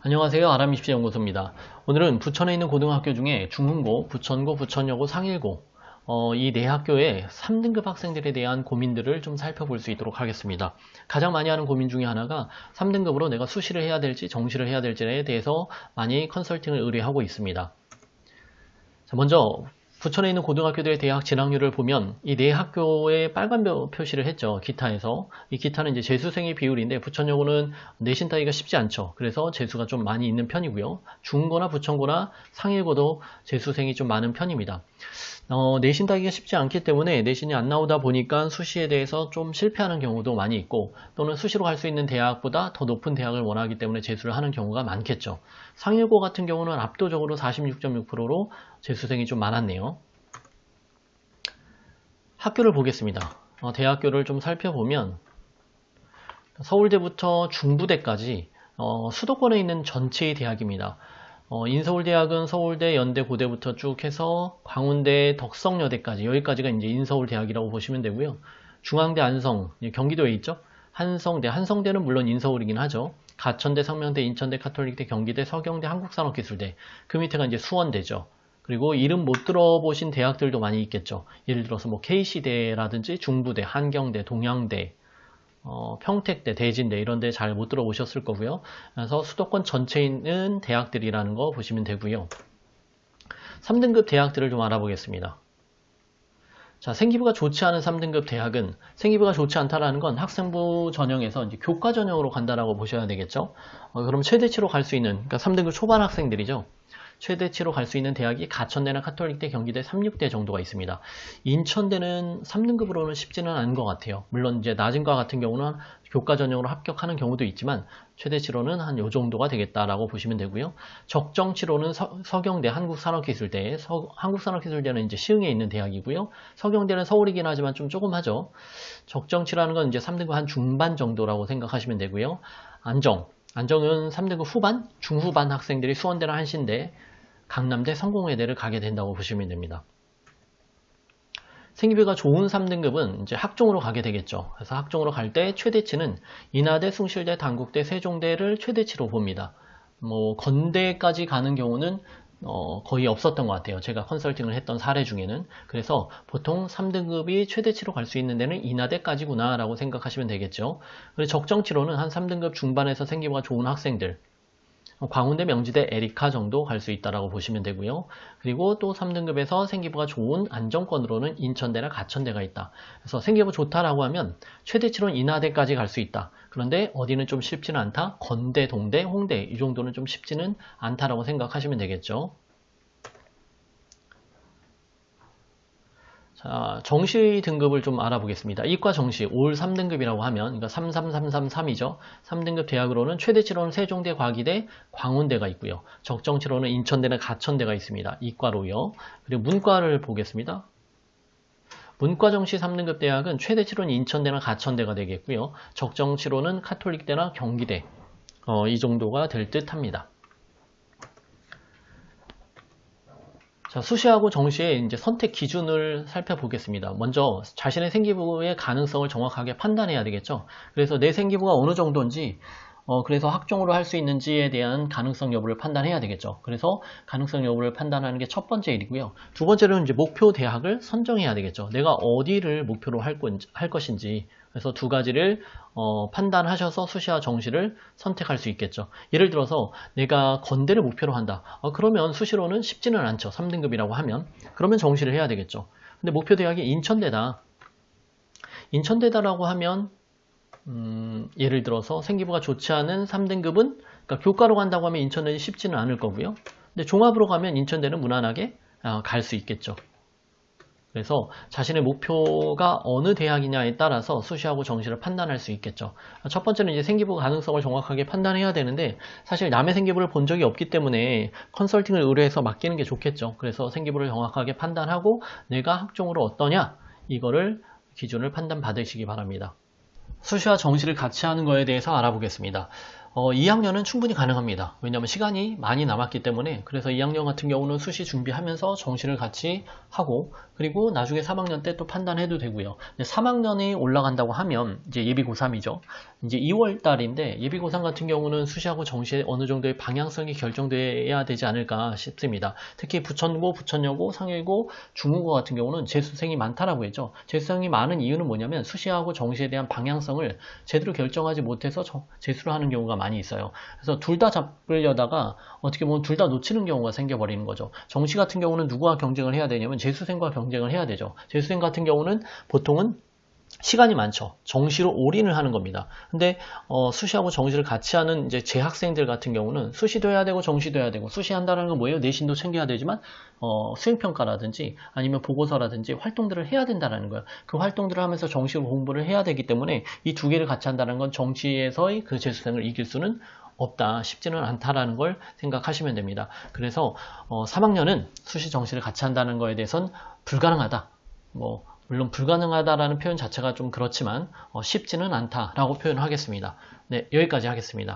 안녕하세요. 아람입시연구소입니다. 오늘은 부천에 있는 고등학교 중에 중흥고, 부천고, 부천여고, 상일고 이 네 학교의 3등급 학생들에 대한 고민들을 좀 살펴볼 수 있도록 하겠습니다. 가장 많이 하는 고민 중에 하나가 3등급으로 내가 수시를 해야 될지 정시를 해야 될지에 대해서 많이 컨설팅을 의뢰하고 있습니다. 자, 먼저 부천에 있는 고등학교들의 대학 진학률을 보면 이 네 학교에 빨간 표시를 했죠. 기타에서. 이 기타는 이제 재수생의 비율인데 부천여고는 내신 따기가 쉽지 않죠. 그래서 재수가 좀 많이 있는 편이고요. 중고나 부천고나 상일고도 재수생이 좀 많은 편입니다. 내신 따기가 쉽지 않기 때문에 내신이 안 나오다 보니까 수시에 대해서 좀 실패하는 경우도 많이 있고, 또는 수시로 갈 수 있는 대학보다 더 높은 대학을 원하기 때문에 재수를 하는 경우가 많겠죠. 상일고 같은 경우는 압도적으로 46.6%로 재수생이 좀 많았네요. 학교를 보겠습니다. 대학교를 좀 살펴보면 서울대부터 중부대까지 수도권에 있는 전체의 대학입니다. 인서울대학은 서울대, 연대, 고대부터 쭉 해서 광운대, 덕성여대까지, 여기까지가 이제 인서울대학이라고 보시면 되고요. 중앙대, 안성, 경기도에 있죠. 한성대는 물론 인서울이긴 하죠. 가천대, 상명대, 인천대, 가톨릭대, 경기대, 서경대, 한국산업기술대, 그 밑에가 이제 수원대죠. 그리고 이름 못 들어보신 대학들도 많이 있겠죠. 예를 들어서 뭐 KC대라든지 중부대, 한경대, 동양대, 평택대, 대진대 이런 데 잘 못 들어보셨을 거고요. 그래서 수도권 전체에 있는 대학들이라는 거 보시면 되고요. 3등급 대학들을 좀 알아보겠습니다. 자, 생기부가 좋지 않은 3등급 대학은, 생기부가 좋지 않다라는 건 학생부 전형에서 이제 교과 전형으로 간다라고 보셔야 되겠죠. 그럼 최대치로 갈 수 있는, 그러니까 3등급 초반 학생들이죠. 최대치로 갈 수 있는 대학이 가천대나 카톨릭대, 경기대 36대 정도가 있습니다. 인천대는 3등급으로는 쉽지는 않은 것 같아요. 물론 이제 낮은 과 같은 경우는 교과 전형으로 합격하는 경우도 있지만 최대치로는 한 요 정도가 되겠다라고 보시면 되고요. 적정치로는 서경대, 한국산업기술대, 한국산업기술대는 이제 시흥에 있는 대학이고요. 서경대는 서울이긴 하지만 좀 조금 하죠. 적정치라는 건 이제 3등급 한 중반 정도라고 생각하시면 되고요. 안정은 3등급 후반, 중후반 학생들이 수원대나 한신대, 강남대, 성공회대를 가게 된다고 보시면 됩니다. 생기부가 좋은 3등급은 이제 학종으로 가게 되겠죠. 그래서 학종으로 갈 때 최대치는 인하대, 숭실대, 단국대, 세종대를 최대치로 봅니다. 뭐 건대까지 가는 경우는 거의 없었던 것 같아요. 제가 컨설팅을 했던 사례 중에는. 그래서 보통 3등급이 최대치로 갈 수 있는 데는 인하대까지구나 라고 생각하시면 되겠죠. 그리고 적정치로는 한 3등급 중반에서 생기부가 좋은 학생들, 광운대, 명지대, 에리카 정도 갈 수 있다라고 보시면 되고요. 그리고 또 3등급에서 생기부가 좋은 안정권으로는 인천대나 가천대가 있다. 그래서 생기부 좋다라고 하면 최대치로는 인하대까지 갈 수 있다. 그런데 어디는 좀 쉽지는 않다. 건대, 동대, 홍대 이 정도는 좀 쉽지는 않다라고 생각하시면 되겠죠. 자, 정시 등급을 좀 알아보겠습니다. 이과 정시 올 3등급이라고 하면, 그러니까 33333이죠. 3등급 대학으로는 최대치로는 세종대, 과기대, 광운대가 있고요. 적정치로는 인천대나 가천대가 있습니다. 이과로요. 그리고 문과를 보겠습니다. 문과 정시 3등급 대학은 최대치로는 인천대나 가천대가 되겠고요. 적정치로는 카톨릭대나 경기대 이 정도가 될 듯 합니다. 자, 수시하고 정시의 이제 선택 기준을 살펴보겠습니다. 먼저 자신의 생기부의 가능성을 정확하게 판단해야 되겠죠. 그래서 내 생기부가 어느 정도인지, 그래서 학종으로 할 수 있는지에 대한 가능성 여부를 판단해야 되겠죠. 그래서 가능성 여부를 판단하는 게 첫 번째 일이고요. 두 번째로는 이제 목표 대학을 선정해야 되겠죠. 내가 어디를 목표로 할 것인지. 그래서 두 가지를 판단하셔서 수시와 정시를 선택할 수 있겠죠. 예를 들어서 내가 건대를 목표로 한다. 그러면 수시로는 쉽지는 않죠. 3등급이라고 하면. 그러면 정시를 해야 되겠죠. 근데 목표 대학이 인천대다. 인천대다라고 하면 예를 들어서 생기부가 좋지 않은 3등급은, 그러니까 교과로 간다고 하면 인천대는 쉽지는 않을 거고요. 근데 종합으로 가면 인천대는 무난하게 갈 수 있겠죠. 그래서 자신의 목표가 어느 대학이냐에 따라서 수시하고 정시를 판단할 수 있겠죠. 첫 번째는 이제 생기부 가능성을 정확하게 판단해야 되는데, 사실 남의 생기부를 본 적이 없기 때문에 컨설팅을 의뢰해서 맡기는 게 좋겠죠. 그래서 생기부를 정확하게 판단하고 내가 학종으로 어떠냐, 이거를 기준을 판단 받으시기 바랍니다. 수시와 정시를 같이 하는 거에 대해서 알아보겠습니다. 2학년은 충분히 가능합니다. 왜냐하면 시간이 많이 남았기 때문에. 그래서 2학년 같은 경우는 수시 준비하면서 정시를 같이 하고, 그리고 나중에 3학년 때 또 판단해도 되고요. 3학년이 올라간다고 하면 이제 예비 고3이죠. 이제 2월 달인데 예비 고3 같은 경우는 수시하고 정시에 어느 정도의 방향성이 결정돼야 되지 않을까 싶습니다. 특히 부천고, 부천여고, 상일고, 중국고 같은 경우는 재수생이 많다라고 했죠. 재수생이 많은 이유는 뭐냐면 수시하고 정시에 대한 방향성을 제대로 결정하지 못해서 재수를 하는 경우가 많이 있어요. 그래서 둘 다 잡으려다가 어떻게 보면 둘 다 놓치는 경우가 생겨버리는 거죠. 정시 같은 경우는 누구와 경쟁을 해야 되냐면 재수생과 경쟁을 해야 되죠. 재수생 같은 경우는 보통은 시간이 많죠. 정시로 올인을 하는 겁니다. 근데 수시하고 정시를 같이 하는 이제 재학생들 같은 경우는 수시도 해야 되고 정시도 해야 되고, 수시 한다는 건 뭐예요? 내신도 챙겨야 되지만 수행평가라든지 아니면 보고서라든지 활동들을 해야 된다는 거예요. 그 활동들을 하면서 정시로 공부를 해야 되기 때문에 이 두 개를 같이 한다는 건 정시에서의 그 재수생을 이길 수는 없다, 쉽지는 않다라는 걸 생각하시면 됩니다. 그래서 3학년은 수시 정시를 같이 한다는 거에 대해선 불가능하다. 물론 불가능하다라는 표현 자체가 좀 그렇지만 쉽지는 않다라고 표현하겠습니다. 네, 여기까지 하겠습니다.